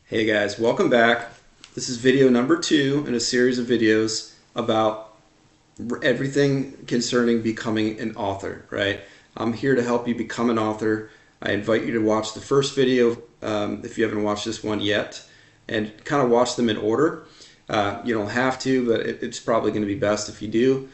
Hey guys, welcome back. This is video number 2 in a series of videos about everything concerning becoming an author, right? I'm here to help you become an author. I invite you to watch the first video if you haven't watched this one yet, and kind of watch them in order. You don't have to, but it's probably going to be best if you do.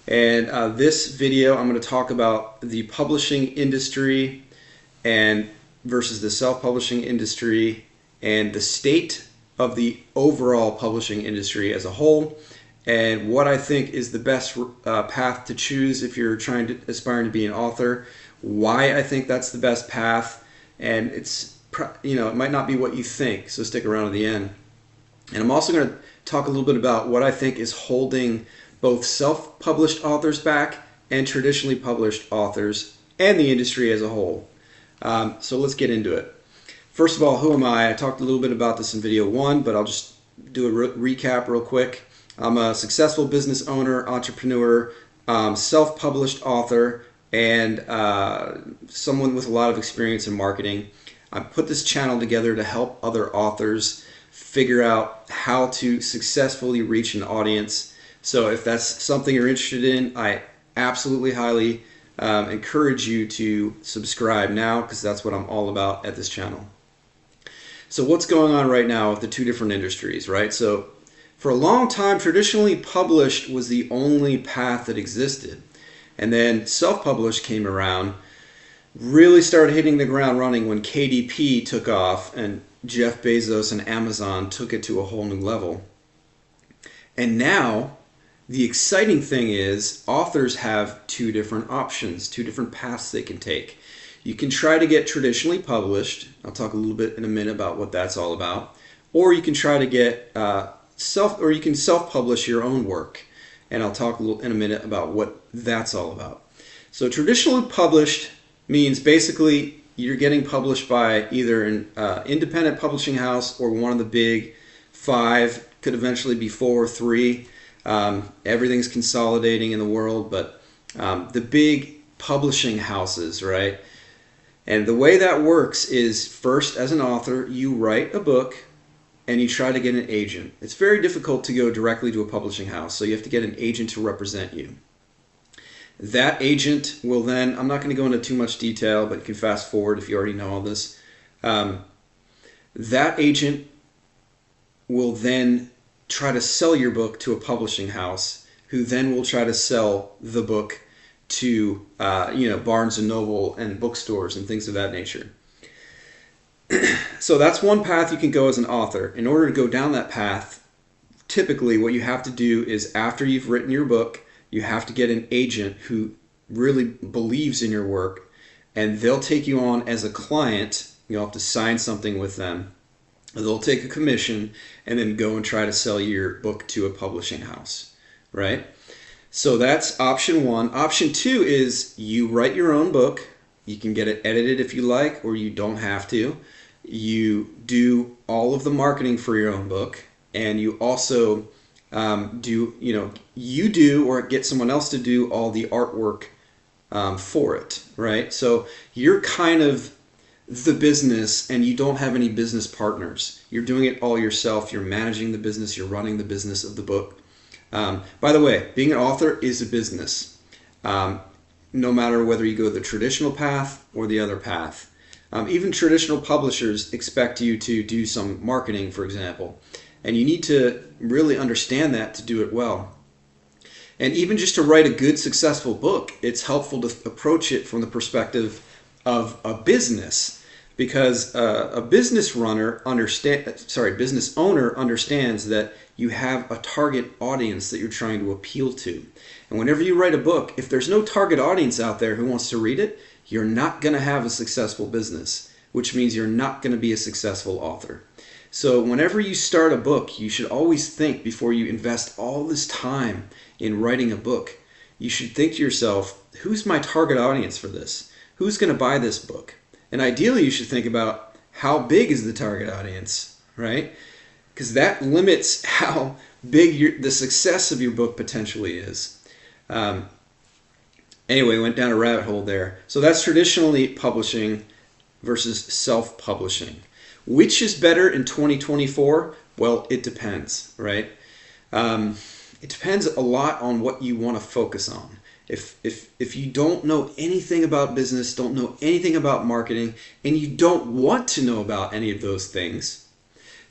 And this video, I'm going to talk about the publishing industry and versus the self-publishing industry and the state of the overall publishing industry as a whole, and what I think is the best path to choose if you're aspiring to be an author, why I think that's the best path, and it might not be what you think, so stick around to the end. And I'm also going to talk a little bit about what I think is holding both self-published authors back and traditionally published authors and the industry as a whole. So let's get into it. First of all, who am I? I talked a little bit about this in video 1, but I'll just do a recap real quick. I'm a successful business owner, entrepreneur, self-published author, and someone with a lot of experience in marketing. I put this channel together to help other authors figure out how to successfully reach an audience. So if that's something you're interested in, I absolutely highly encourage you to subscribe now, because that's what I'm all about at this channel. So what's going on right now with the two different industries, right? So for a long time, traditionally published was the only path that existed. And then self-published came around, really started hitting the ground running when KDP took off and Jeff Bezos and Amazon took it to a whole new level. And now the exciting thing is authors have two different options, two different paths they can take. You can try to get traditionally published. I'll talk a little bit in a minute about what that's all about. Or you can try to get self-publish your own work. And I'll talk in a minute about what that's all about. So traditionally published means basically you're getting published by either an independent publishing house or one of the big 5, could eventually be 4 or 3. Everything's consolidating in the world, but the big publishing houses, right? And the way that works is, first, as an author, you write a book and you try to get an agent. It's very difficult to go directly to a publishing house, so you have to get an agent to represent you. That agent will then, I'm not going to go into too much detail, but you can fast forward if you already know all this. That agent will then try to sell your book to a publishing house, who then will try to sell the book to Barnes & Noble and bookstores and things of that nature. So that's one path you can go as an author. In order to go down that path, typically what you have to do is, after you've written your book, you have to get an agent who really believes in your work, and they'll take you on as a client. You'll have to sign something with them. They'll take a commission and then go and try to sell your book to a publishing house, right? So that's option 1. Option 2 is you write your own book. You can get it edited if you like, or you don't have to. You do all of the marketing for your own book, and you also do or get someone else to do all the artwork for it, right? So you're kind of the business, and you don't have any business partners. You're doing it all yourself. You're managing the business. You're running the business of the book. By the way, being an author is a business, no matter whether you go the traditional path or the other path. Even traditional publishers expect you to do some marketing, for example, and you need to really understand that to do it well. And even just to write a good, successful book, it's helpful to approach it from the perspective of a business, because a business owner understands that you have a target audience that you're trying to appeal to. And whenever you write a book, if there's no target audience out there who wants to read it, you're not going to have a successful business, which means you're not going to be a successful author. So whenever you start a book, you should always think, before you invest all this time in writing a book, you should think to yourself, who's my target audience for this? Who's going to buy this book? And ideally, you should think about, how big is the target audience, right? Because that limits how big the success of your book potentially is. Anyway, went down a rabbit hole there. So that's traditionally publishing versus self-publishing. Which is better in 2024? Well, it depends, right? It depends a lot on what you want to focus on. If you don't know anything about business, don't know anything about marketing, and you don't want to know about any of those things,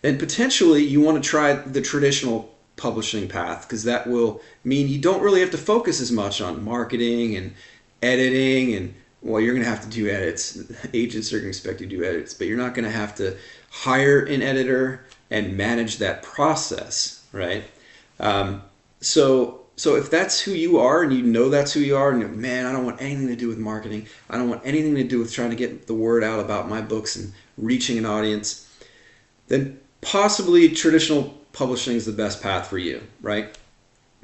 then potentially you want to try the traditional publishing path, because that will mean you don't really have to focus as much on marketing and editing. And well, you're going to have to do edits. Agents are going to expect you to do edits, but you're not going to have to hire an editor and manage that process, right? So if that's who you are, and you know that's who you are, and you're, man, I don't want anything to do with marketing. I don't want anything to do with trying to get the word out about my books and reaching an audience, then possibly traditional publishing is the best path for you, right?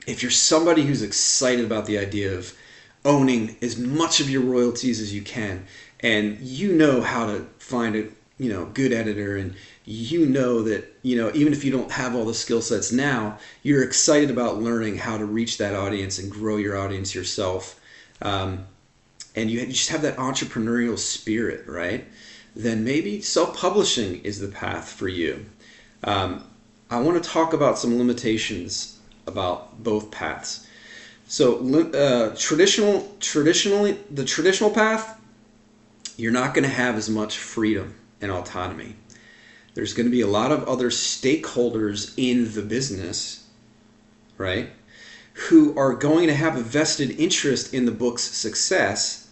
If you're somebody who's excited about the idea of owning as much of your royalties as you can, and you know how to find a good editor, and you know that even if you don't have all the skill sets now, you're excited about learning how to reach that audience and grow your audience yourself, and you just have that entrepreneurial spirit, right? Then maybe self-publishing is the path for you. I want to talk about some limitations about both paths. So traditionally, the traditional path, you're not going to have as much freedom and autonomy. There's going to be a lot of other stakeholders in the business, right, who are going to have a vested interest in the book's success,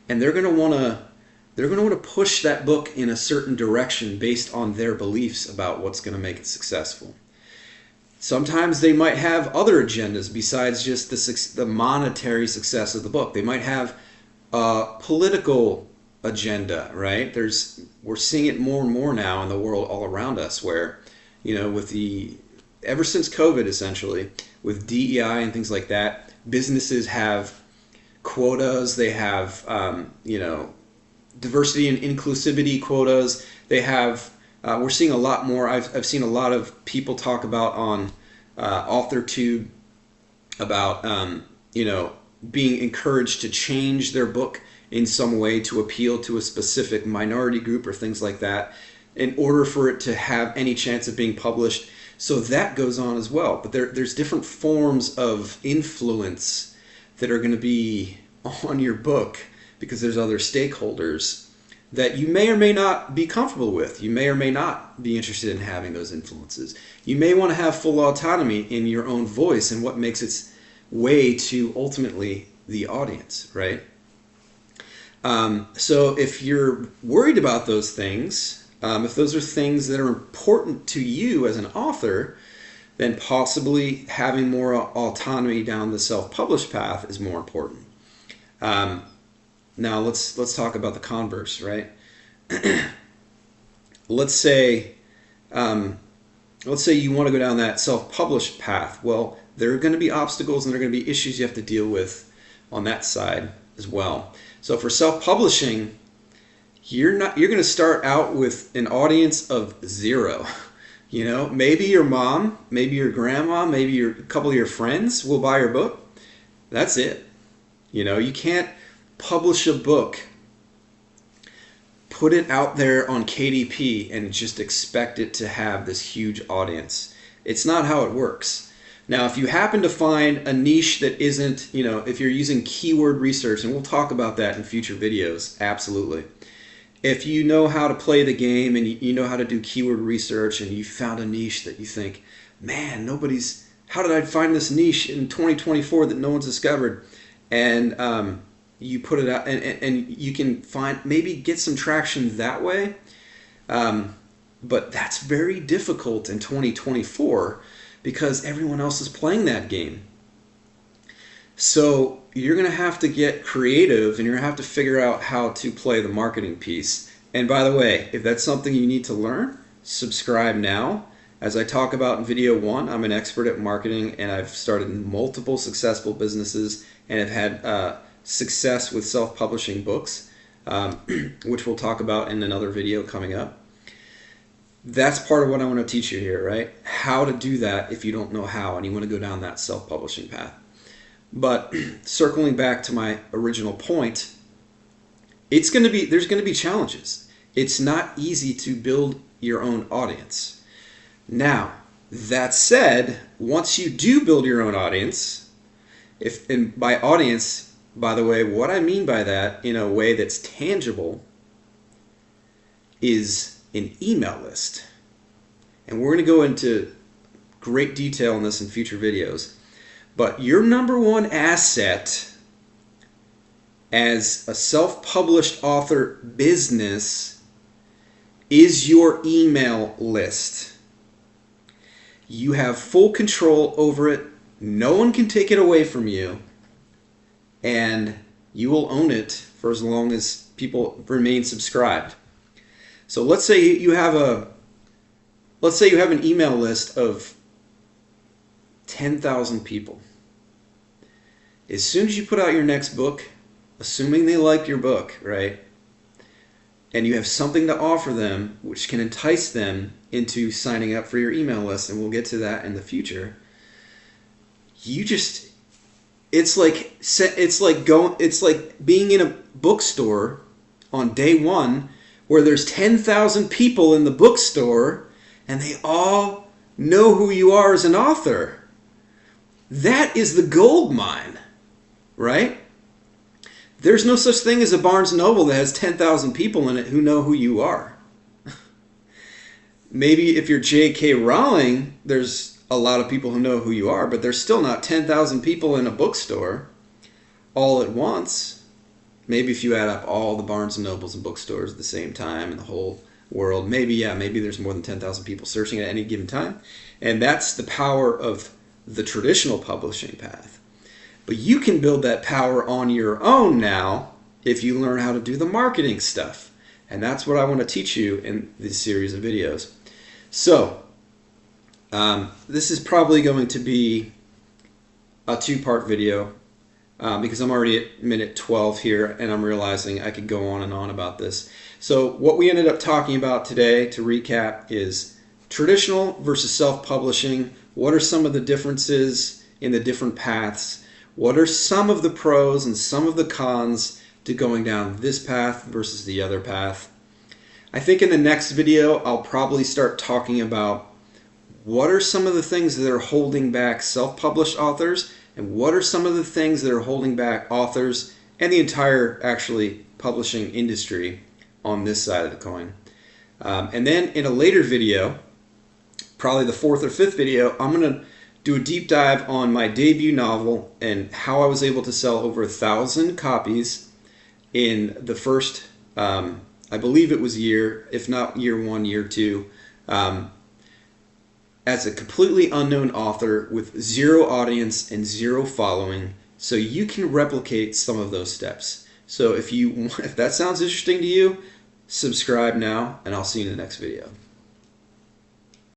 and they're going to want to push that book in a certain direction based on their beliefs about what's going to make it successful. Sometimes they might have other agendas besides just the monetary success of the book. They might have a political agenda, right? We're seeing it more and more now in the world all around us, where ever since COVID, essentially, with DEI and things like that, businesses have quotas. They have diversity and inclusivity quotas. They have we're seeing a lot more. I've seen a lot of people talk about on AuthorTube about being encouraged to change their book in some way to appeal to a specific minority group or things like that in order for it to have any chance of being published. So that goes on as well. But there's different forms of influence that are going to be on your book because there's other stakeholders that you may or may not be comfortable with. You may or may not be interested in having those influences. You may want to have full autonomy in your own voice and what makes its way to ultimately the audience, right? So if you're worried about those things, if those are things that are important to you as an author, then possibly having more autonomy down the self-published path is more important. Now let's talk about the converse, right? Let's say you want to go down that self-published path. Well, there are going to be obstacles and there are going to be issues you have to deal with on that side as well. So for self-publishing, you're going to start out with an audience of 0. Maybe your mom, maybe your grandma, maybe a couple of your friends will buy your book. That's it. You can't publish a book, put it out there on KDP, and just expect it to have this huge audience. It's not how it works. Now, if you happen to find a niche that isn't, if you're using keyword research, and we'll talk about that in future videos, absolutely. If you know how to play the game and you know how to do keyword research and you found a niche that you think, man, how did I find this niche in 2024 that no one's discovered? And you put it out and you can maybe get some traction that way. But that's very difficult in 2024 because everyone else is playing that game. So you're going to have to get creative and you're going to have to figure out how to play the marketing piece. And by the way, if that's something you need to learn, subscribe now. As I talk about in video 1, I'm an expert at marketing and I've started multiple successful businesses and have had success with self-publishing books, which we'll talk about in another video coming up. That's part of what I want to teach you here, right? How to do that if you don't know how and you want to go down that self-publishing path. But circling back to my original point, there's going to be challenges. It's not easy to build your own audience. Now, that said, once you do build your own audience, and by audience, by the way, what I mean by that in a way that's tangible is an email list. And we're going to go into great detail on this in future videos. But your number one asset as a self-published author business is your email list. You have full control over it. No one can take it away from you. And you will own it for as long as people remain subscribed. So let's say you have an email list of 10,000 people. As soon as you put out your next book, assuming they like your book, right? And you have something to offer them which can entice them into signing up for your email list, and we'll get to that in the future. It's like being in a bookstore on day one where there's 10,000 people in the bookstore and they all know who you are as an author. That is the gold mine, right? There's no such thing as a Barnes & Noble that has 10,000 people in it who know who you are. Maybe if you're J.K. Rowling, there's a lot of people who know who you are, but there's still not 10,000 people in a bookstore all at once. Maybe if you add up all the Barnes & Nobles and bookstores at the same time in the whole world, maybe there's more than 10,000 people searching at any given time. And that's the power of the traditional publishing path. But you can build that power on your own now if you learn how to do the marketing stuff. And that's what I want to teach you in this series of videos. So, this is probably going to be a two-part video because I'm already at minute 12 here and I'm realizing I could go on and on about this. So what we ended up talking about today, to recap, is traditional versus self-publishing. What are some of the differences in the different paths? What are some of the pros and some of the cons to going down this path versus the other path? I think in the next video I'll probably start talking about what are some of the things that are holding back self-published authors, and what are some of the things that are holding back authors and the entire actually publishing industry on this side of the coin. And then in a later video, probably the fourth or fifth video, I'm going to do a deep dive on my debut novel and how I was able to sell over 1,000 copies in the first, I believe it was year, if not year one, year two, as a completely unknown author with zero audience and zero following, so you can replicate some of those steps. So if that sounds interesting to you, subscribe now, and I'll see you in the next video.